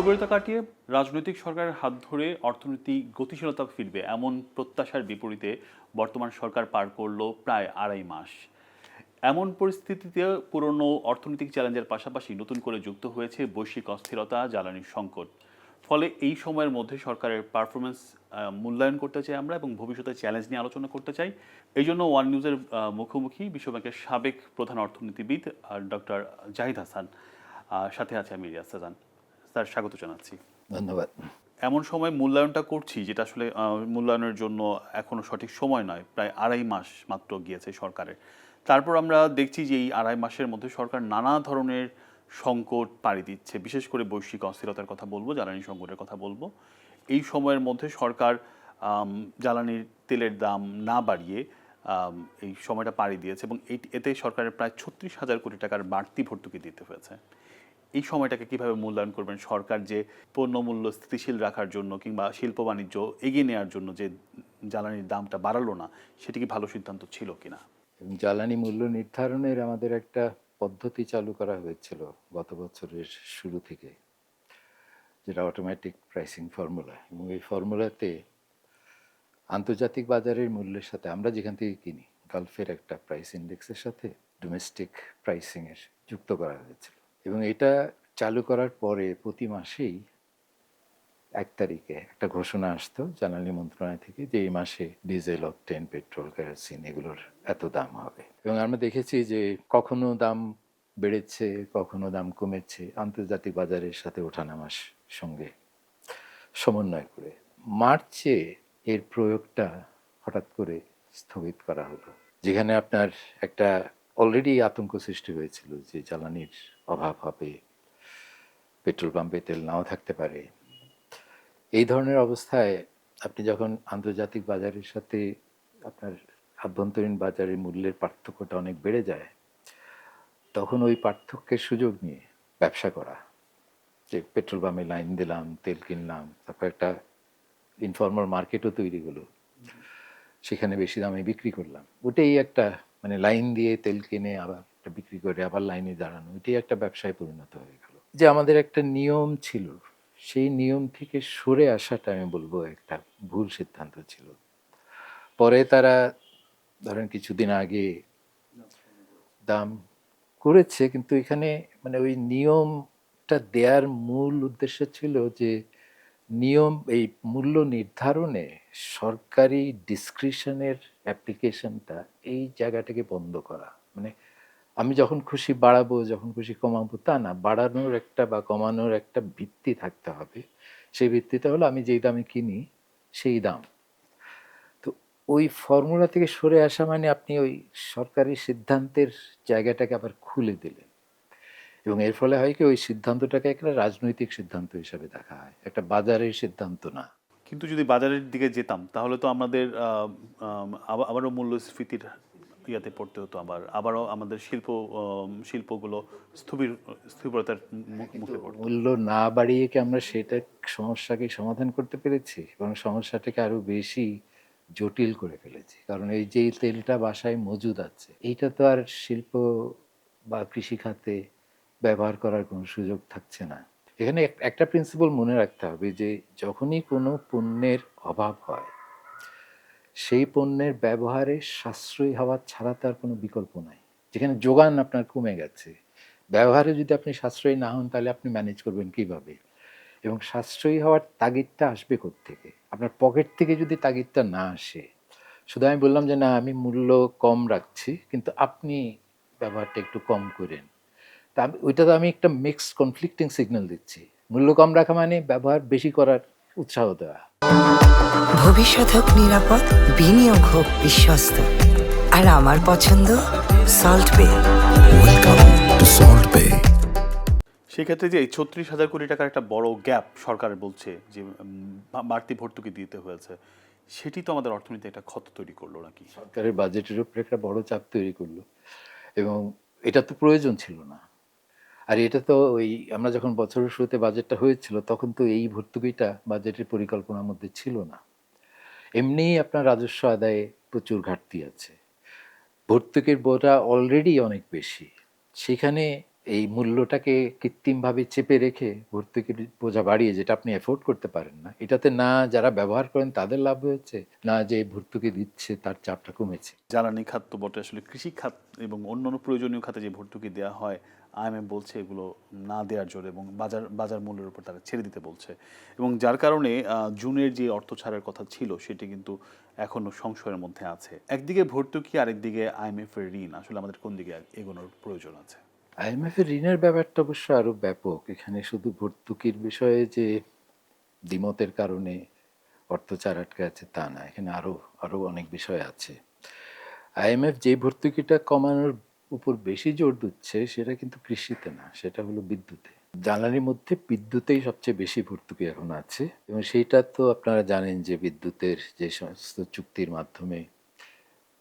জড়বড়তা কাটিয়ে রাজনৈতিক সরকারের হাত ধরে অর্থনৈতিক গতিশীলতা ফিরবে এমন প্রত্যাশার বিপরীতে বর্তমান সরকার পার করল প্রায় ২.৫ মাস। এমন পরিস্থিতিতে পুরনো অর্থনৈতিক চ্যালেঞ্জের পাশাপাশি নতুন করে যুক্ত হয়েছে বৈশ্বিক অস্থিরতা, জ্বালানির সংকট। ফলে এই সময়ের মধ্যে সরকারের পারফরমেন্স মূল্যায়ন করতে চাই আমরা এবং ভবিষ্যতে চ্যালেঞ্জ নিয়ে আলোচনা করতে চাই। এই জন্য ওয়ান নিউজের মুখোমুখি বিশ্বব্যাংকের সাবেক প্রধান অর্থনীতিবিদ ডক্টর জাহিদ হাসান, সাথে আছে আমি রিয়াজ সাজান। স্যার, স্বাগত জানাচ্ছি। ধন্যবাদ। এমন সময় মূল্যায়নটা করছি যেটা আসলে মূল্যায়নের জন্য এখনো সঠিক সময় নয়, প্রায় ২.৫ মাস মাত্র গিয়েছে সরকারের। তারপর আমরা দেখছি যে এই ২.৫ মাসের মধ্যে সরকার নানা ধরনের সংকট পাড়ি দিচ্ছে, বিশেষ করে বৈশ্বিক অস্থিরতার কথা বলবো, জ্বালানি সংকটের কথা বলবো। এই সময়ের মধ্যে সরকার জ্বালানির তেলের দাম না বাড়িয়ে এই সময়টা পাড়ি দিয়েছে এবং এতে সরকারের প্রায় ৩৬,০০০ কোটি টাকার বাড়তি ভর্তুকি দিতে হয়েছে। এই সময়টাকে কিভাবে মূল্যায়ন করবেন সরকার, যে পণ্যমূল্য স্থিতিশীল রাখার জন্য কিংবা শিল্প বাণিজ্য এগিয়ে নেওয়ার জন্য যে জ্বালানির দামটা বাড়ালো না, সেটি কি ভালো সিদ্ধান্ত ছিল কিনা? জ্বালানি মূল্য নির্ধারণের আমাদের একটা পদ্ধতি চালু করা হয়েছিল গত বছরের শুরু থেকে, যেটা অটোমেটিক প্রাইসিং ফর্মুলা। এবং এই ফর্মুলাতে আন্তর্জাতিক বাজারের মূল্যের সাথে আমরা যেখান থেকে কিনি, গালফের একটা প্রাইস ইন্ডেক্সের সাথে ডোমেস্টিক প্রাইসিংয়ের যুক্ত করা হয়েছিল। এবং এটা চালু করার পরে প্রতি মাসেই ১ তারিখে একটা ঘোষণা আসতো জ্বালানি মন্ত্রণালয় থেকে যে এই মাসে ডিজেল, অকটেন, পেট্রোল, কেরোসিন এগুলোর এত দাম হবে। এবং আমরা দেখেছি যে কখনো দাম বেড়েছে, কখনো দাম কমেছে, আন্তর্জাতিক বাজারের সাথে ওঠানামার সঙ্গে সমন্বয় করে। মার্চে এর প্রয়োগটা হঠাৎ করে স্থগিত করা হলো, যেখানে আপনার একটা অলরেডি আতঙ্ক সৃষ্টি হয়েছিল যে জ্বালানির অভাব হবে, পেট্রোল পাম্পে তেল নাও থাকতে পারে। এই ধরনের অবস্থায় আপনি যখন আন্তর্জাতিক বাজারের সাথে আপনার আভ্যন্তরীণ বাজারের মূল্যের পার্থক্যটা অনেক বেড়ে যায়, তখন ওই পার্থক্যের সুযোগ নিয়ে ব্যবসা করা, যে পেট্রোল পাম্পে লাইন দিলাম, তেল কিনলাম, তারপর একটা ইনফর্মাল মার্কেটও তৈরি হলো, সেখানে বেশি দামে বিক্রি করলাম। ওটাই একটা মানে লাইন দিয়ে তেল কিনে আবার বিক্রি করে আবার লাইনে দাঁড়ানো, ওইটাই একটা ব্যবসায় পরিণত হয়ে গেল। যে আমাদের একটা নিয়ম ছিল, সেই নিয়ম থেকে সরে আসাটা আমি বলবো একটা ভুল সিদ্ধান্ত ছিল। পরে তারা ধরেন কিছুদিন আগে দাম করেছে, কিন্তু এখানে মানে ওই নিয়মটা দেওয়ার মূল উদ্দেশ্য ছিল যে নিয়ম এই মূল্য নির্ধারণে সরকারি ডিসক্রিশনের অ্যাপ্লিকেশনটা এই জায়গাটাকে বন্ধ করা। মানে আমি যখন খুশি বাড়াবো, যখন খুশি কমাবো তা না, বাড়ানোর একটা বা কমানোর একটা ভিত্তি থাকতে হবে। সেই ভিত্তিটা হলো আমি যেই দামে কিনি সেই দাম। তো ওই ফর্মুলা থেকে সরে আসা মানে আপনি ওই সরকারি সিদ্ধান্তের জায়গাটাকে আবার খুলে দিলেন। এবং এর ফলে হয় কি, ওই সিদ্ধান্তটাকে একটা রাজনৈতিক সিদ্ধান্ত হিসাবে দেখা হয়, একটা বাজারের সিদ্ধান্ত না। কিন্তু যদি বাজারের দিকে যেতাম তাহলে তো আমাদের আবারও মূল্যস্ফীতির ইয়াতে পড়তে হতো, আবারও আমাদের শিল্পগুলো স্থবিরতার মুখে পড়তো। মূল্য না বাড়িয়ে কি আমরা সেটা সমস্যাকে সমাধান করতে পেরেছি? এবং সমস্যাটাকে আরো বেশি জটিল করে ফেলেছি। কারণ এই যে তেলটা বাসায় মজুদ আছে, এইটা তো আর শিল্প বা কৃষিখাতে ব্যবহার করার কোনো সুযোগ থাকছে না। এখানে একটা প্রিন্সিপাল মনে রাখতে হবে যে যখনই কোনো পণ্যের অভাব হয়, সেই পণ্যের ব্যবহারে সাশ্রয়ী হওয়া ছাড়া তার কোনো বিকল্প নাই। যেখানে যোগান আপনার কমে গেছে, ব্যবহারে যদি আপনি সাশ্রয়ী না হন, তাহলে আপনি ম্যানেজ করবেন কিভাবে? এবং সাশ্রয়ী হওয়ার তাগিদটা আসবে কোত্থেকে? আপনার পকেট থেকে যদি তাগিদটা না আসে, শুধু আমি বললাম যে না আমি মূল্য কম রাখছি কিন্তু আপনি ব্যবহারটা একটু কম করেন, তা ওইটা তো আমি একটা মিক্সড কনফ্লিক্টিং সিগন্যাল দিচ্ছি। মূল্য কম রাখা মানে ব্যবহার বেশি করার উৎসাহ দেওয়া। ভবিষ্যৎ হোক নিরাপদ, বিনিয়োগ হোক বিশ্বস্ত, আর আমার পছন্দ সল্ট বে। ওয়েলকাম টু সল্ট বে। সেক্ষেত্রে যে এই ৩৬,০০০ কোটি টাকার একটা বড় গ্যাপ সরকার বলছে যে বাড়তি ভর্তুকি দিতে হয়েছে, সেটি তো আমাদের অর্থনীতিতে একটা ক্ষত তৈরি করলো নাকি? সরকারের বাজেটের উপরে একটা বড় চাপ তৈরি করলো, এবং এটা তো প্রয়োজন ছিল না। আর এটা তো ওই আমরা যখন বছরের শুরুতে বাজেটটা হয়েছিল তখন তো এই ভর্তুকিটা বাজেটের পরিকল্পনার মধ্যে ছিল না। এমনিই আপনার রাজস্ব আদায়ে প্রচুর ঘাটতি আছে, ভর্তুকির বোঝা অলরেডি অনেক বেশি, সেখানে এই মূল্যটাকে কৃত্রিমভাবে চেপে রেখে ভর্তুকির বোঝা বাড়িয়ে যেটা আপনি এফোর্ড করতে পারেন না, এটাতে না যারা ব্যবহার করেন তাদের লাভ হয়েছে, না যে ভর্তুকি দিচ্ছে তার চাপটা কমেছে। জ্বালানি খাত তো বটে, আসলে কৃষি খাত এবং অন্যান্য প্রয়োজনীয় খাতে যে ভর্তুকি দেওয়া হয় আইএমএফ বলছে এগুলো না দেওয়ার জোরে এবং বাজার মূল্যের উপর তারা ছেড়ে দিতে বলছে, এবং যার কারণে জুনের যে অর্থ ছাড়ের কথা ছিল সেটি কিন্তু এখনো সংশয়ের মধ্যে আছে। একদিকে ভর্তুকি, আরেকদিকে আইএমএফ এর ঋণ, আসলে আমাদের কোন দিকে এগোনোর প্রয়োজন আছে? আইএমএফ এর ঋণের ব্যাপারটা অবশ্য আরো ব্যাপক। এখানে শুধু ভর্তুকির বিষয়ে যে দ্বিমতের কারণে অর্থ চার আটকে আছে তা না, এখানে আরো আরো অনেক বিষয় আছে। আইএমএফ যে ভর্তুকিটা কমানোর উপর বেশি জোর দিচ্ছে সেটা কিন্তু কৃষিতে না, সেটা হলো বিদ্যুতে। জ্বালানির মধ্যে বিদ্যুতেই সবচেয়ে বেশি ভর্তুকি এখন আছে, এবং সেইটা তো আপনারা জানেন যে বিদ্যুতের যে সমস্ত চুক্তির মাধ্যমে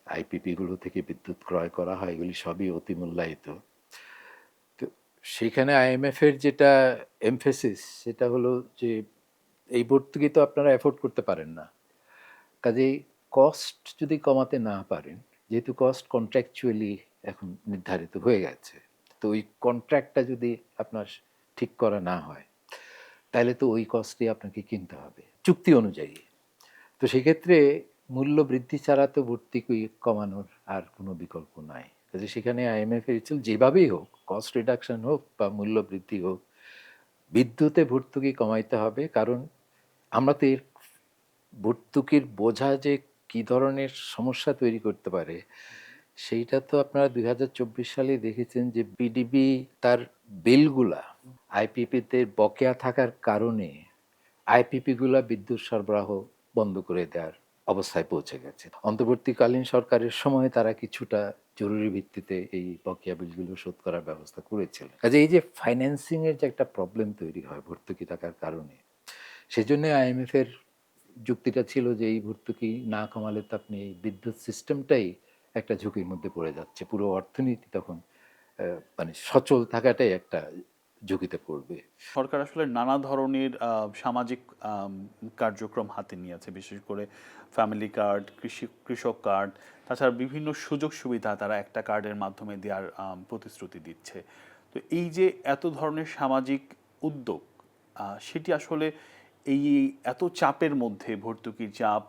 আইপিপি গুলো থেকে বিদ্যুৎ ক্রয় করা হয় এগুলি সবই অতি মূল্যায়িত। তো সেখানে আইএমএফ এর যেটা এমফেসিস সেটা হলো যে এই ভর্তুকি তো আপনারা এফোর্ড করতে পারেন না, কাজেই কস্ট যদি কমাতে না পারেন, যেহেতু কস্ট কন্ট্রাকচুয়ালি এখন নির্ধারিত হয়ে গেছে, তো ওই কন্ট্রাক্টটা যদি আপনার ঠিক করা না হয় তাহলে তো ওই কস্টে আপনাকে কিনতে হবে চুক্তি অনুযায়ী। তো সেক্ষেত্রে মূল্য বৃদ্ধি ছাড়া তো ভর্তুকি কমানোর আর কোনো বিকল্প নাই। কাজে সেখানে আইএমএফ এর যেভাবেই হোক, কস্ট রিডাকশন হোক বা মূল্য বৃদ্ধি হোক, বিদ্যুতে ভর্তুকি কমাইতে হবে। কারণ আমরা তো এর ভর্তুকির বোঝা যে কি ধরনের সমস্যা তৈরি করতে পারে সেইটা তো আপনারা 2024 সালে দেখেছেন যে পিডিবি তার বিলগুলা আইপিপিতে বকেয়া থাকার কারণে আইপিপি গুলা বিদ্যুৎ সরবরাহ বন্ধ করে দেওয়ার অবস্থায় পৌঁছে গেছে। অন্তর্বর্তীকালীন সরকারের সময় তারা কিছুটা জরুরি ভিত্তিতে এই বকেয়া বিলগুলো শোধ করার ব্যবস্থা করেছিল। কাজে এই যে ফাইন্যান্সিং এর যে একটা প্রবলেম তৈরি হয় ভর্তুকি থাকার কারণে, সেজন্য আইএমএফ এর যুক্তিটা ছিল যে এই ভর্তুকি না কমালে তো আপনি এই বিদ্যুৎ সিস্টেমটাই একটা ঝুঁকির মধ্যে পড়ে যাচ্ছে, পুরো অর্থনীতি তখন মানে সচল থাকাটাই একটা ঝুঁকিতে পড়বে। সরকার আসলে নানা ধরনের সামাজিক কার্যক্রম হাতে নিয়েছে, বিশেষ করে ফ্যামিলি কার্ড, কৃষক কার্ড, তাছাড়া বিভিন্ন সুযোগ সুবিধা তারা একটা কার্ডের মাধ্যমে দেওয়ার প্রতিশ্রুতি দিচ্ছে। তো এই যে এত ধরনের সামাজিক উদ্যোগ, সেটি আসলে এই এত চাপের মধ্যে, ভর্তুকির চাপ,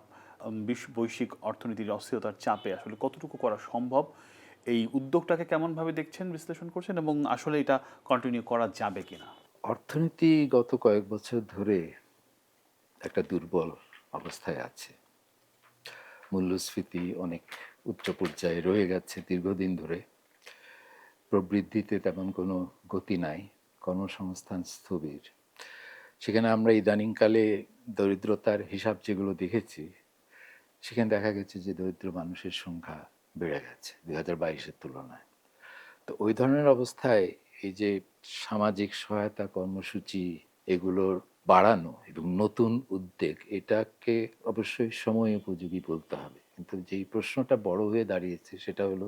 বৈশ্বিক অর্থনীতির অস্থিরতার চাপে আসলে কতটুকু করা সম্ভব, এই উদ্যোগটাকে কেমনভাবে দেখছেন, বিশ্লেষণ করছেন, এবং আসলে এটা কন্টিনিউ করা যাবে কিনা? অর্থনীতি গত কয়েক বছর ধরে একটা দুর্বল অবস্থায় আছে। মূল্যস্ফীতি অনেক উচ্চ পর্যায়ে রয়ে গেছে দীর্ঘদিন ধরে, প্রবৃদ্ধিতে তেমন কোনো গতি নাই, কর্মসংস্থান স্থবির। সেখানে আমরা ইদানিংকালে দরিদ্রতার হিসাব যেগুলো দেখেছি, সেখানে দেখা গেছে যে দরিদ্র মানুষের সংখ্যা বেড়ে গেছে 2022-এর তুলনায়। তো ওই ধরনের অবস্থায় এই যে সামাজিক সহায়তা কর্মসূচি এগুলোর বাড়ানো এবং নতুন উদ্যোগ, এটাকে অবশ্যই সময় উপযোগী বলতে হবে। কিন্তু যেই প্রশ্নটা বড় হয়ে দাঁড়িয়েছে সেটা হলো,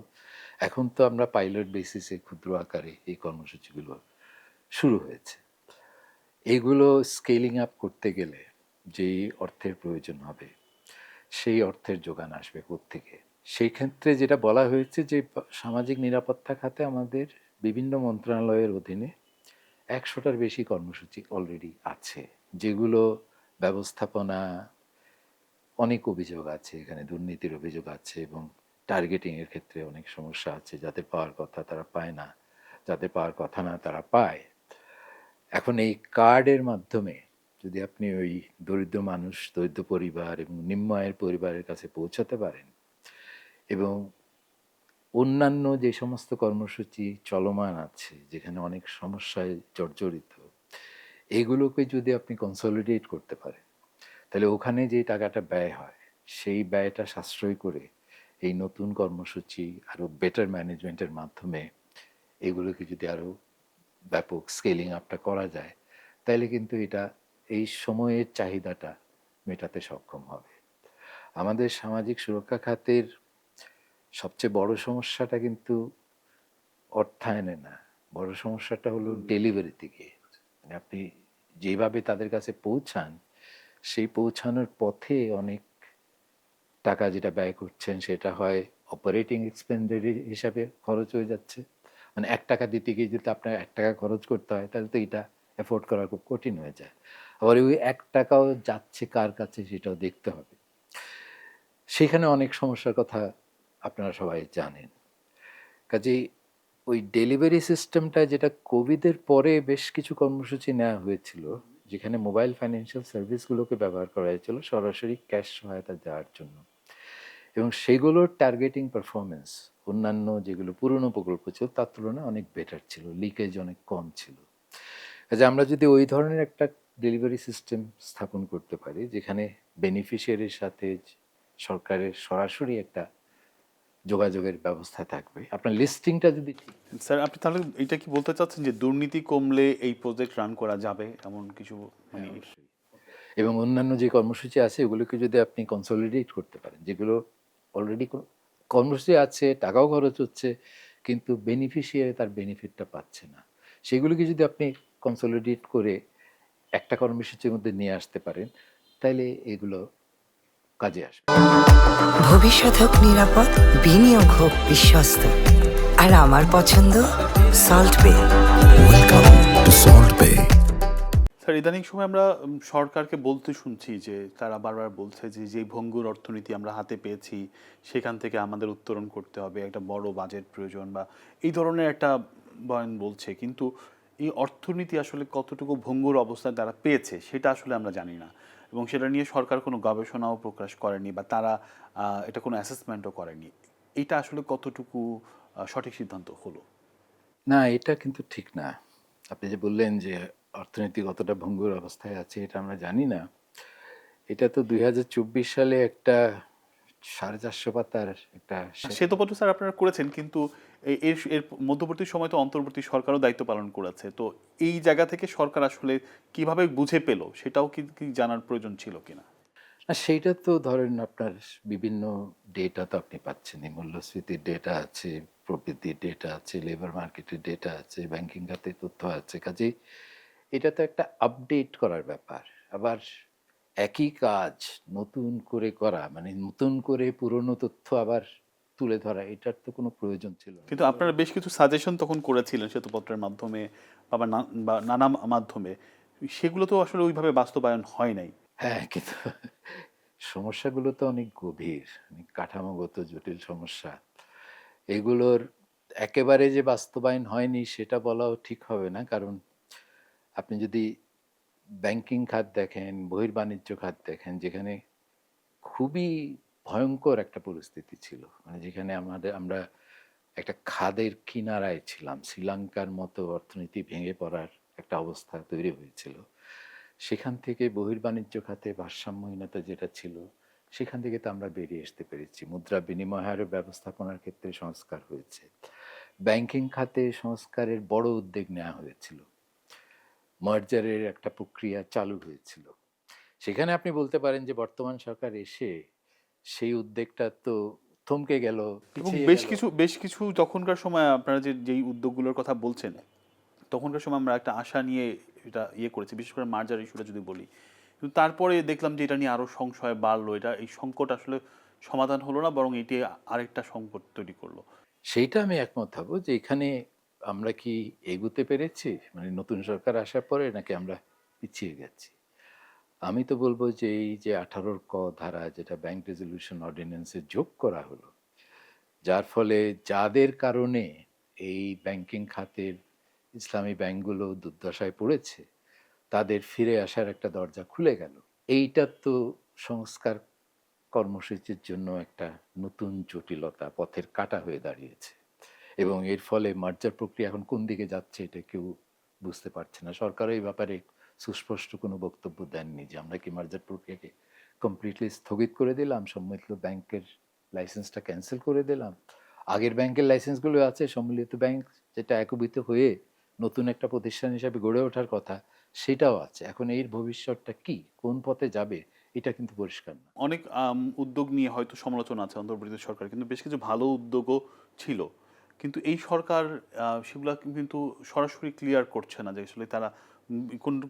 এখন তো আমরা পাইলট বেসিসে ক্ষুদ্র আকারে এই কর্মসূচিগুলো শুরু হয়েছে, এইগুলো স্কেলিং আপ করতে গেলে যেই অর্থের প্রয়োজন হবে সেই অর্থের যোগান আসবে কোত্থেকে? সেই ক্ষেত্রে যেটা বলা হয়েছে যে সামাজিক নিরাপত্তা খাতে আমাদের বিভিন্ন মন্ত্রণালয়ের অধীনে 100টার বেশি কর্মসূচি অলরেডি আছে, যেগুলো ব্যবস্থাপনা অনেক অভিযোগ আছে, এখানে দুর্নীতির অভিযোগ আছে এবং টার্গেটিং এর ক্ষেত্রে অনেক সমস্যা আছে, যাদের পাওয়ার কথা তারা পায় না, যাদের পাওয়ার কথা না তারা পায়। এখন এই কার্ডের মাধ্যমে যদি আপনি ওই দরিদ্র মানুষ, দরিদ্র পরিবার এবং নিম্ন আয়ের পরিবারের কাছে পৌঁছাতে পারেন, এবং অন্যান্য যে সমস্ত কর্মসূচি চলমান আছে যেখানে অনেক সমস্যায় জর্জরিত, এগুলোকে যদি আপনি কনসলিডেট করতে পারেন, তাহলে ওখানে যে টাকাটা ব্যয় হয় সেই ব্যয়টা সাশ্রয় করে এই নতুন কর্মসূচি আরও বেটার ম্যানেজমেন্টের মাধ্যমে এগুলোকে যদি আরও ব্যাপক স্কেলিং আপটা করা যায়, তাহলে কিন্তু এটা এই সময়ের চাহিদাটা মেটাতে সক্ষম হবে। আমাদের সামাজিক সুরক্ষা খাতের সবচেয়ে বড় সমস্যাটা কিন্তু অর্থায়নে না, বড় সমস্যাটা হলো ডেলিভারিতে গিয়ে, মানে আপনি যেভাবে তাদের কাছে পৌঁছান সেই পৌঁছানোর পথে অনেক টাকা যেটা ব্যয় করছেন সেটা হয় অপারেটিং এক্সপেন্ডিচার হিসাবে খরচ হয়ে যাচ্ছে, মানে 1 টাকা দিতে গিয়ে যদি আপনার 1 টাকা খরচ করতে হয় তাহলে তো এটা এফোর্ড করা খুব কঠিন হয়ে যায়। আবার ওই 1 টাকাও যাচ্ছে কার কাছে সেটাও দেখতে হবে। সেখানে অনেক সমস্যার কথা আপনারা সবাই জানেন। কাজেই ওই ডেলিভারি সিস্টেমটা যেটা কোভিডের পরে বেশ কিছু কর্মসূচি নেওয়া হয়েছিল, যেখানে মোবাইল ফাইন্যান্সিয়াল সার্ভিসগুলোকে ব্যবহার করা হয়েছিল সরাসরি ক্যাশ সহায়তা দেওয়ার জন্য, এবং সেগুলোর টার্গেটিং পারফরমেন্স অন্যান্য যেগুলো পুরনো প্রকল্প ছিল তার তুলনায় অনেক বেটার ছিল, লিকেজ অনেক কম ছিল। কাজে আমরা যদি ওই ধরনের একটা ডেলিভারি সিস্টেম স্থাপন করতে পারি যেখানে বেনিফিশিয়ারির সাথে সরকারের সরাসরি একটা যোগাযোগের ব্যবস্থা থাকবে, আপনার লিস্টিংটা যদি ঠিক। স্যার আপনি তাহলে এটা কি বলতে চাচ্ছেন যে দুর্নীতি কমলে এই প্রজেক্ট রান করা যাবে এমন কিছু মানে এবং অন্যান্য যে কর্মসূচি আছে এগুলোকে যদি আপনি কনসলিডেট করতে পারেন, যেগুলো অলরেডি কর্মসূচি আছে, টাকাও খরচ হচ্ছে, কিন্তু বেনিফিশিয়ারি তার বেনিফিটটা পাচ্ছে না, সেগুলোকে যদি আপনি কনসলিডেট করে একটা কর্মসূচির মধ্যে নিয়ে আসতে পারেন তাহলে এগুলো কাজে আসবে। ভবিষ্যৎ হোক নিরাপদ, বিনিয়োগ হোক বিশ্বস্ত, আর আমার পছন্দ সল্ট বে। Welcome to Salt Bay. Sir ইদানিং সময় আমরা সরকারকে বলতে শুনছি যে তারা বারবার বলছে যে যেই ভঙ্গুর অর্থনীতি আমরা হাতে পেয়েছি সেখান থেকে আমাদের উত্তরণ করতে হবে, একটা বড় বাজেট প্রয়োজন বা এই ধরনের একটা বয়ান বলছে, কিন্তু এই অর্থনীতি আসলে কতটুকু ভঙ্গুর অবস্থায় তারা পেয়েছে সেটা আসলে আমরা জানি না, এবং সেটা নিয়ে সরকার কোনো গবেষণাও প্রকাশ করেনি বা তারা এটা কোনো অ্যাসেসমেন্টও করেনি। এটা আসলে কতটুকু সঠিক সিদ্ধান্ত হলো? না, এটা কিন্তু ঠিক না। আপনি যে বললেন যে অর্থনীতি কতটা ভঙ্গুর অবস্থায় আছে এটা আমরা জানি না, এটা তো 2024 সালে একটা 450 পাতার একটা শ্বেতপত্র স্যার আপনারা করেছেন, কিন্তু এর এর মধ্যবর্তী সময় তো অন্তর্বর্তী সরকারও দায়িত্ব পালন করেছে, তো এই জায়গা থেকে সরকার আসলে কিভাবে বুঝে পেল সেটাও কি জানার প্রয়োজন ছিল কিনা? আর সেইটা তো ধরেন আপনার বিভিন্ন ডেটা তো আপনি পাচ্ছেন, মূল্যস্ফীতির ডেটা আছে, প্রবৃদ্ধির ডেটা আছে, লেবার মার্কেটের ডেটা আছে, ব্যাংকিং খাতে তথ্য আছে, কাজেই এটা তো একটা আপডেট করার ব্যাপার। আবার একই কাজ নতুন করে করা মানে নতুন করে পুরনো তথ্য আবার তুলে ধরা, এটার তো কোনো প্রয়োজন ছিল না। কিন্তু আপনারা বেশ কিছু সাজেশন তখন করেছিলেন শ্বেতপত্রের মাধ্যমে বা নানা মাধ্যমে, সেগুলো তো আসলে ওইভাবে বাস্তবায়ন হয় নাই। হ্যাঁ, কিন্তু সমস্যাগুলো তো অনেক গভীর, অনেক কাঠামোগত জটিল সমস্যা। এগুলোর একেবারে যে বাস্তবায়ন হয়নি সেটা বলাও ঠিক হবে না, কারণ আপনি যদি ব্যাংকিং খাত দেখেন, বহির্বাণিজ্য খাত দেখেন, যেখানে খুবই ভয়ঙ্কর একটা পরিস্থিতি ছিল, মানে যেখানে আমরা একটা খাদের কিনারায় ছিলাম, শ্রীলঙ্কার মতো অর্থনীতি ভেঙে পড়ার একটা অবস্থা তৈরি হয়েছিল, সেখান থেকে বহির্বাণিজ্য খাতে ভারসাম্যহীনতা যেটা ছিল সেখান থেকে তো আমরা বেরিয়ে আসতে পেরেছি। মুদ্রা বিনিময় হারের ব্যবস্থাপনার ক্ষেত্রে সংস্কার হয়েছে, ব্যাংকিং খাতে সংস্কারের বড় উদ্যোগ নেওয়া হয়েছিল, মার্জারের একটা প্রক্রিয়া চালু হয়েছিল। সেখানে আপনি বলতে পারেন যে বর্তমান সরকার এসে সেই উদ্যোগটা তো থমকে গেল, এবং পিছিয়ে বেশ গেল। কিছু তখনকার সময় আপনারা যেই উদ্যোগগুলোর কথা বলছেন তখনকার সময় আমরা একটা আশা নিয়ে এটা করেছি, বিশেষ করে মার্জার ইস্যুটা যদি বলি, কিন্তু তারপরে দেখলাম যে এটা নিয়ে আরও সংশয় বাড়লো, এই সংকট আসলে সমাধান হলো না, বরং এটি আরেকটা সংকট তৈরি করলো। সেইটা আমি একমত হব যে এখানে আমরা কি এগুতে পেরেছি, মানে নতুন সরকার আসার পরে, নাকি আমরা পিছিয়ে গেছি। আমি তো বলবো যে এই যে 18 ক ধারা যেটা ব্যাংক রেজলিউশন অর্ডিন্যান্সে যোগ করা হলো, যার ফলে যাদের কারণে এই ব্যাংকিং খাতের ইসলামী ব্যাংকগুলো দুর্দশায় পড়েছে তাদের ফিরে আসার একটা দরজা খুলে গেল, এইটা তো সংস্কার কর্মসূচির জন্য একটা নতুন জটিলতা পথের কাঁটা হয়ে দাঁড়িয়েছে, এবং এর ফলে মার্জার প্রক্রিয়া এখন কোন দিকে যাচ্ছে এটা কেউ বুঝতে পারছে না। সরকার এই ব্যাপারে সুস্পষ্ট কোনো বক্তব্য দেননি যে আমরা কি মার্জার প্রক্রিয়াকে কমপ্লিটলি স্থগিত করে দিলাম, সম্মিলিত ব্যাংকের লাইসেন্সটা ক্যান্সেল করে দিলাম, আগের ব্যাংকের লাইসেন্সগুলো আছে, সম্মিলিত ব্যাংক যেটা একীভূত হয়ে নতুন একটা প্রতিষ্ঠান হিসাবে গড়ে ওঠার কথা সেটাও আছে। এখন এর ভবিষ্যৎটা কি, কোন পথে যাবে, এটা কিন্তু পরিষ্কার না। অনেক উদ্যোগ নিয়ে হয়তো সমালোচনা আছে অন্তর্বর্তী সরকার, কিন্তু বেশ কিছু ভালো উদ্যোগও ছিল, কিন্তু এই সরকার সেগুলো কিন্তু সরাসরি ক্লিয়ার করছে না যে আসলে তারা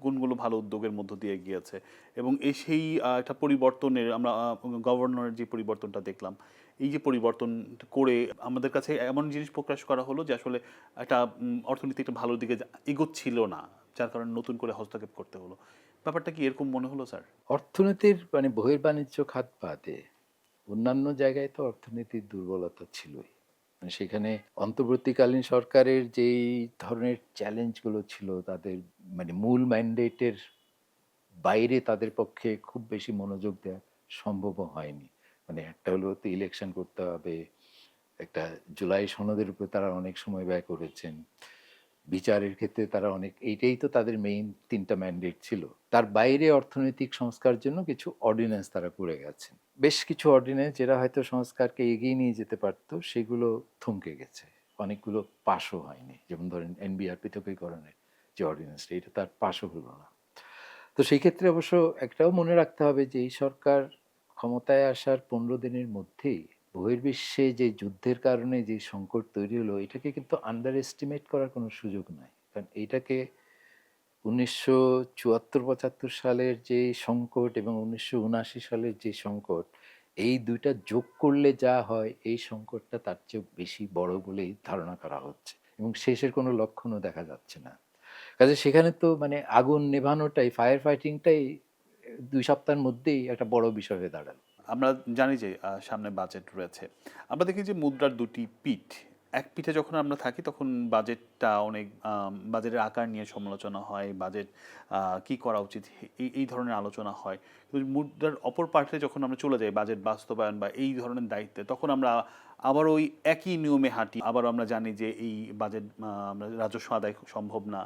কোনগুলো ভালো উদ্যোগের মধ্য দিয়ে গিয়েছে, এবং সেই একটা পরিবর্তনের আমরা গভর্নরের যে পরিবর্তনটা দেখলাম, এই যে পরিবর্তন করে আমাদের কাছে এমন জিনিস প্রকাশ করা হলো যে আসলে একটা অর্থনীতি একটা ভালো দিকে এগোচ্ছিল না, যার কারণে নতুন করে হস্তক্ষেপ করতে হলো। ব্যাপারটা কি এরকম মনে হলো স্যার? অর্থনীতির মানে বহির্বাণিজ্য খাত বাদে অন্যান্য জায়গায় তো অর্থনীতির দুর্বলতা ছিলই। মানে সেখানে অন্তর্বর্তীকালীন সরকারের যেই ধরনের চ্যালেঞ্জগুলো ছিল, তাদের মানে মূল ম্যান্ডেটের বাইরে তাদের পক্ষে খুব বেশি মনোযোগ দেওয়া সম্ভবও হয়নি। মানে একটা হলো তো ইলেকশন করতে হবে, একটা জুলাই সনদের উপর তারা অনেক সময় ব্যয় করেছেন, বিচারের ক্ষেত্রে তারা অনেক, এইটাই তো তাদের মেইন তিনটা ম্যান্ডেট ছিল। তার বাইরে অর্থনৈতিক সংস্কার জন্য কিছু অর্ডিন্যান্স তারা করে গেছেন, বেশ কিছু অর্ডিন্যান্স যেটা হয়তো সংস্কারকে এগিয়ে নিয়ে যেতে পারতো, সেগুলো থমকে গেছে, অনেকগুলো পাশও হয়নি। যেমন ধরেন এনবিআর পৃথকীকরণের যে অর্ডিন্যান্সটা, এটা তার পাশও হলো না। তো সেই ক্ষেত্রে অবশ্য একটাও মনে রাখতে হবে যে এই সরকার ক্ষমতায় আসার 15 দিনের মধ্যেই বহির্বিশ্বে যে যুদ্ধের কারণে যে সংকট তৈরি হলো, এটাকে কিন্তু আন্ডার এস্টিমেট করার কোনো সুযোগ নাই। কারণ এইটাকে 1974-75 সালের যে সংকট এবং 1979 সালের যে সংকট, এই দুইটা যোগ করলে যা হয়, এই সংকটটা তার চেয়ে বেশি বড় বলেই ধারণা করা হচ্ছে এবং শেষের কোনো লক্ষণও দেখা যাচ্ছে না। কাজে সেখানে তো মানে আগুন নেভানোটাই, ফায়ার ফাইটিংটাই 2 সপ্তাহের মধ্যেই একটা বড় বিষয় হয়ে দাঁড়ালো। আমরা জানি যে সামনে বাজেট রয়েছে। আমরা দেখি যে মুদ্রার দুটি পিঠ। এক পিঠে যখন আমরা থাকি তখন বাজেটটা অনেক বাজেটের আকার নিয়ে সমালোচনা হয়, বাজেট কি করা উচিত এই ধরনের আলোচনা হয়। কিন্তু মুদ্রার অপর পার্শ্বে যখন আমরা চলে যাই বাজেট বাস্তবায়ন বা এই ধরনের দায়িত্বে, তখন আমরা আবার ওই একই নিয়মে হাঁটি। আবার আমরা জানি যে এই বাজেট আমরা রাজস্ব আদায় সম্ভব না,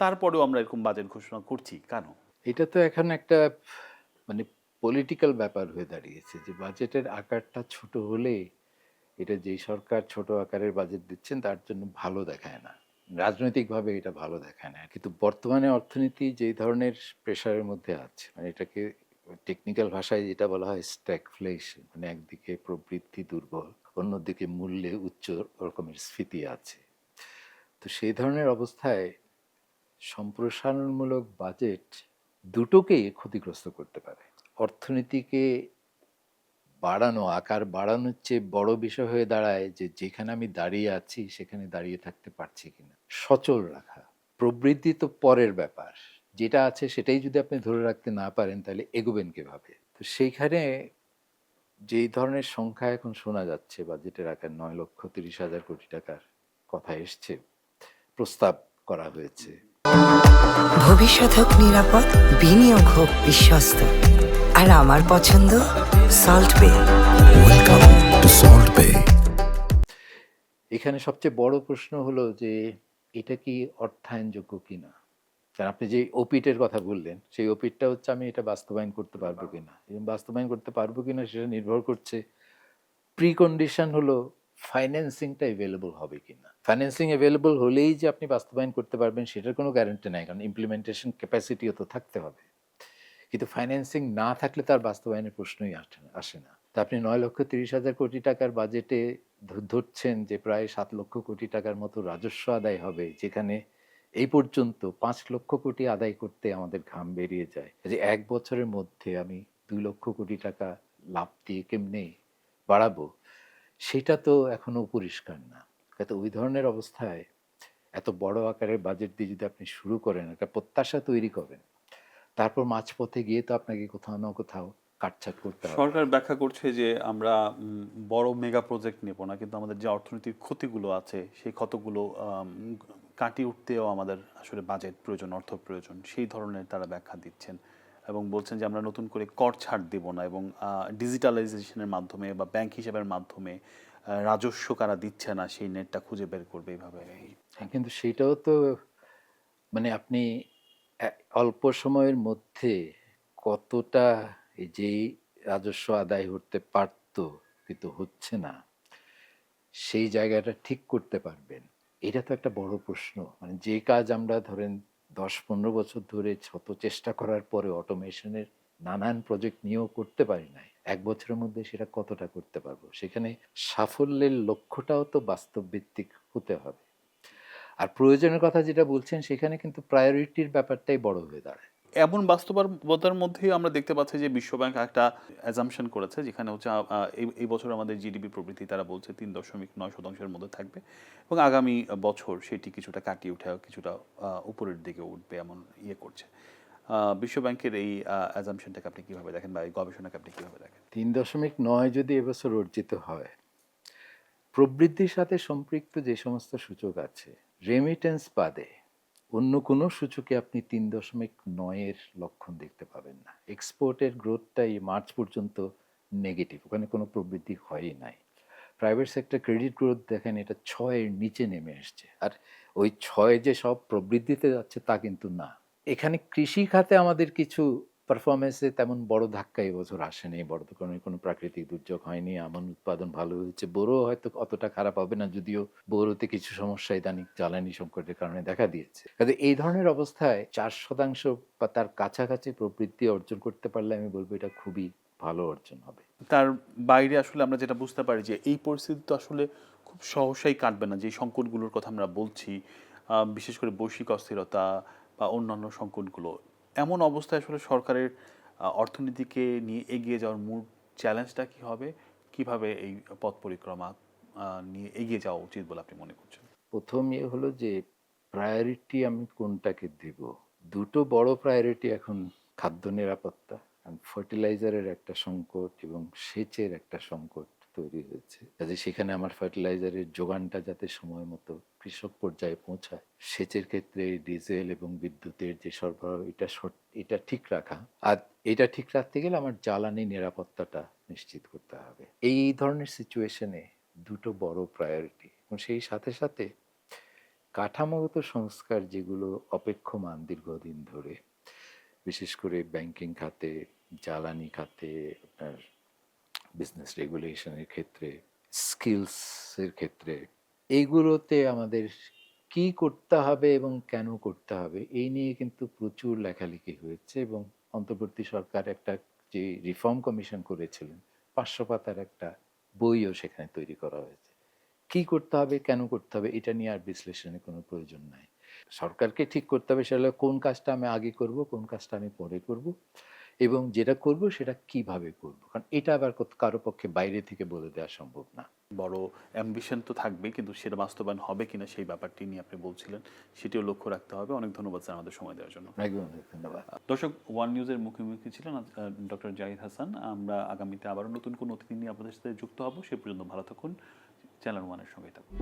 তারপরেও আমরা এরকম বাজেট ঘোষণা করছি কেন? এটা তো এখন একটা মানে পলিটিক্যাল ব্যাপার হয়ে দাঁড়িয়েছে যে বাজেটের আকারটা ছোট হলে এটা যেই সরকার ছোট আকারের বাজেট দিচ্ছেন তার জন্য ভালো দেখায় না, রাজনৈতিকভাবে এটা ভালো দেখায় না। কিন্তু বর্তমানে অর্থনীতি যেই ধরনের প্রেশারের মধ্যে আছে, মানে এটাকে টেকনিক্যাল ভাষায় যেটা বলা হয় স্ট্যাগফ্লেশন, মানে একদিকে প্রবৃদ্ধি দুর্বল, অন্যদিকে মূল্যে উচ্চ রকমের স্ফীতি আছে। তো সেই ধরনের অবস্থায় সম্প্রসারণমূলক বাজেট দুটোকেই ক্ষতিগ্রস্ত করতে পারে। অর্থনীতিকে বাড়ানো, আকার বাড়ানোর চেয়ে বড় বিষয় হয়ে দাঁড়ায় যে যেখানে আমি দাঁড়িয়ে আছি সেখানে দাঁড়িয়ে থাকতে পারছি কিনা, সচল রাখা। প্রবৃদ্ধি তো পরের ব্যাপার, যেটা আছে সেটাই যদি আপনি ধরে রাখতে না পারেন তাহলে এগোবেন কিভাবে? তো সেইখানে যেই ধরনের সংখ্যা এখন শোনা যাচ্ছে, বাজেটের আকার 9,30,000 কোটি টাকার কথা এসছে, প্রস্তাব করা হয়েছে। ভবিষ্যৎ হোক নিরাপদ, বিনিয়োগ হোক বিশ্বস্ত, আর আমার পছন্দ সল্ট বে। Welcome to Salt Bay. এখানে সবচেয়ে বড় প্রশ্ন হলো যে এটা কি অর্থায়নযোগ্য কিনা। কারণ আপনি যে ওপিটের কথা বললেন, সেই ওপিটটা হচ্ছে আমি এটা বাস্তবায়ন করতে পারবো কিনা, এবং বাস্তবায়ন করতে পারবো কিনা সেটা নির্ভর করছে, প্রি কন্ডিশন হলো ফাইন্যান্সিংটা অ্যাভেলেবল হবে কিনা। ফাইন্যান্সিং অ্যাভেলেবল হলেই যে আপনি বাস্তবায়ন করতে পারবেন সেটার কোনো গ্যারান্টি নাই, কারণ ইমপ্লিমেন্টেশন ক্যাপাসিটিও তো থাকতে হবে। কিন্তু ফাইন্যান্সিং না থাকলে তার বাস্তবায়নের প্রশ্নই আসে না। তা আপনি 9,30,000 কোটি টাকার বাজেটে ধরছেন যে প্রায় 7 লক্ষ কোটি টাকার মতো রাজস্ব আদায় হবে, যেখানে এই পর্যন্ত 5 লক্ষ কোটি আদায় করতে আমাদের ঘাম বেরিয়ে যায়। যে 1 বছরের মধ্যে আমি 2 লক্ষ কোটি টাকা লাভ দিয়ে কেমনে বাড়াবো, সেটা তো এখনো পরিষ্কার না। তো ওই ধরনের অবস্থায় এত বড় আকারের বাজেট দিয়ে যদি আপনি শুরু করেন, একটা প্রত্যাশা তৈরি করেন, তারপর মাঝপথে গিয়ে তো আপনাকে কোথাও না কোথাও কাটছাট করতে হবে। সরকার ব্যাখ্যা করছে যে আমরা বড় মেগা প্রজেক্ট নেব না, কিন্তু আমাদের যে অর্থনৈতিক ক্ষতিগুলো আছে সেই ক্ষতগুলো কাটিয়ে উঠতেও আমাদের আসলে বাজেট প্রয়োজন, অর্থ প্রয়োজন, সেই ধরনের তারা ব্যাখ্যা দিচ্ছেন এবং বলছেন যে আমরা নতুন করে কর ছাড় দেব না এবং ডিজিটালাইজেশনের মাধ্যমে বা ব্যাংক হিসাবের মাধ্যমে রাজস্ব কারা দিচ্ছে না সেই নেটটা খুঁজে বের করবে এইভাবে। হ্যাঁ, কিন্তু সেটাও তো মানে আপনি অল্প সময়ের মধ্যে কতটা এই যেই রাজস্ব আদায় করতে পারতো কিন্তু হচ্ছে না, সেই জায়গাটা ঠিক করতে পারবেন, এটা তো একটা বড় প্রশ্ন। মানে যে কাজ আমরা ধরেন 10-15 বছর ধরে শত চেষ্টা করার পরে অটোমেশনের নানান প্রজেক্ট নিয়েও করতে পারি নাই, 1 বছরের মধ্যে সেটা কতটা করতে পারবো? সেখানে সাফল্যের লক্ষ্যটাও তো বাস্তব ভিত্তিক হতে হবে। আর প্রয়োজনের কথা যেটা বলছেন, সেখানে কিন্তু প্রায়োরিটির ব্যাপারটাই বড় হয়ে দাঁড়ায়। এমন বাস্তবতার মধ্যেই আমরা দেখতে পাচ্ছি যে বিশ্বব্যাংক একটা অ্যাজাম্পশন করেছে, যেখানে হচ্ছে এই বছর আমাদের জিডিপি প্রবৃদ্ধি তারা বলছে 3.9% মধ্যে থাকবে এবং আগামী বছর সেটি কিছুটা কাটিয়ে উঠে কিছুটা উপরের দিকে উঠবে এমন করছে। বিশ্বব্যাংকের এই অ্যাজাম্পশনটাকে আপনি কিভাবে দেখেন বা এই গবেষণাকে আপনি কিভাবে দেখেন? 3.9 যদি এবছর অর্জিত হয়, প্রবৃদ্ধির সাথে সম্পৃক্ত যে সমস্ত সূচক আছে, রেমিটেন্স বাদে অন্য কোনো সূচকে আপনি 3.9-এর লক্ষণ দেখতে পাবেন না। এক্সপোর্টের গ্রোথটাই মার্চ পর্যন্ত নেগেটিভ, ওখানে কোনো প্রবৃদ্ধি হয়ই নাই। প্রাইভেট সেক্টর ক্রেডিট গ্রোথ দেখেন, এটা 6-এর নিচে নেমে আসছে। আর ওই 6 যে সব প্রবৃদ্ধিতে যাচ্ছে তা কিন্তু না। এখানে কৃষি খাতে আমাদের কিছু পারফরমেন্সে তেমন বড় ধাক্কা এবছর আসেনি, বড় ধরনের কোনো প্রাকৃতিক দুর্যোগ হয়নি, আমন উৎপাদন ভালো হয়েছে। বোরো হয়তো অতটা খারাপ হবে না, যদিও বোরোতে কিছু সমস্যা ইদানিং জ্বালানি সংকটের কারণে দেখা দিয়েছে। কাজে এই ধরনের অবস্থায় 4% বা তার কাছাকাছি প্রবৃদ্ধি অর্জন করতে পারলে আমি বলবো এটা খুবই ভালো অর্জন হবে। তার বাইরে আসলে আমরা যেটা বুঝতে পারি যে এই পরিস্থিতি তো আসলে খুব সহসাই কাটবে না। যে সংকটগুলোর কথা আমরা বলছি, বিশেষ করে বৈশ্বিক অস্থিরতা বা অন্যান্য সংকটগুলো, এমন অবস্থায় আসলে সরকারের অর্থনীতিকে নিয়ে এগিয়ে যাওয়ার মূল চ্যালেঞ্জটা কি হবে? কিভাবে এই পথ পরিক্রমা নিয়ে এগিয়ে যাওয়া উচিত বলে আপনি মনে করছেন? প্রথম হলো যে প্রায়োরিটি আমি কোনটাকে দেব। দুটো বড় প্রায়োরিটি এখন খাদ্য নিরাপত্তা, ফার্টিলাইজারের একটা সংকট এবং সেচের একটা সংকট তৈরি হয়েছে। কাজে সেখানে আমার ফার্টিলাইজারের যোগানটা যাতে সময় মতো কৃষক পর্যায়ে পৌঁছায়, সেচের ক্ষেত্রে ডিজেল এবং বিদ্যুতের যে সরবরাহ এটা ঠিক রাখা। আর এটা ঠিক রাখতে গেলে আমার জ্বালানি নিরাপত্তাটা নিশ্চিত করতে হবে। এই ধরনের সিচুয়েশনে দুটো বড় প্রায়োরিটি। এবং সেই সাথে সাথে কাঠামোগত সংস্কার যেগুলো অপেক্ষমান দীর্ঘদিন ধরে, বিশেষ করে ব্যাংকিং খাতে, জ্বালানি খাতে, আপনার বিজনেস রেগুলেশনের ক্ষেত্রে, স্কিলসের ক্ষেত্রে, এইগুলোতে আমাদের কি করতে হবে এবং কেন করতে হবে এই নিয়ে কিন্তু প্রচুর লেখালেখি হয়েছে। এবং অন্তর্বর্তী সরকার একটা যে রিফর্ম কমিশন করেছিলেন, 500 পাতার একটা বইও সেখানে তৈরি করা হয়েছে। কি করতে হবে, কেন করতে হবে, এটা নিয়ে আর বিশ্লেষণের কোনো প্রয়োজন নাই। সরকারকে ঠিক করতে হবে সেটা কোন কাজটা আমি আগে করব, কোন কাজটা আমি পরে করব, এবং যেটা করব সেটা কিভাবে করব। কারণ এটা আবার কারো পক্ষে বাইরে থেকে বলে দেওয়া সম্ভব না। বড় অ্যাম্বিশন তো থাকবে, কিন্তু সেটা বাস্তবায়ন হবে কিনা সেই ব্যাপারটি নিয়ে আপনি বলছিলেন, সেটিও লক্ষ্য রাখতে হবে। অনেক ধন্যবাদ স্যার আমাদের সময় দেওয়ার জন্য। একদম ধন্যবাদ। দর্শক, ওয়ান নিউজের মুখোমুখি ছিলেন ডক্টর জাহিদ হাসান। আমরা আগামীতে আবারও নতুন কোনো অতিথি নিয়ে আপনাদের সাথে যুক্ত হব। সে পর্যন্ত ভালো থাকুন, চ্যানেল ওয়ানের সঙ্গেই থাকুন।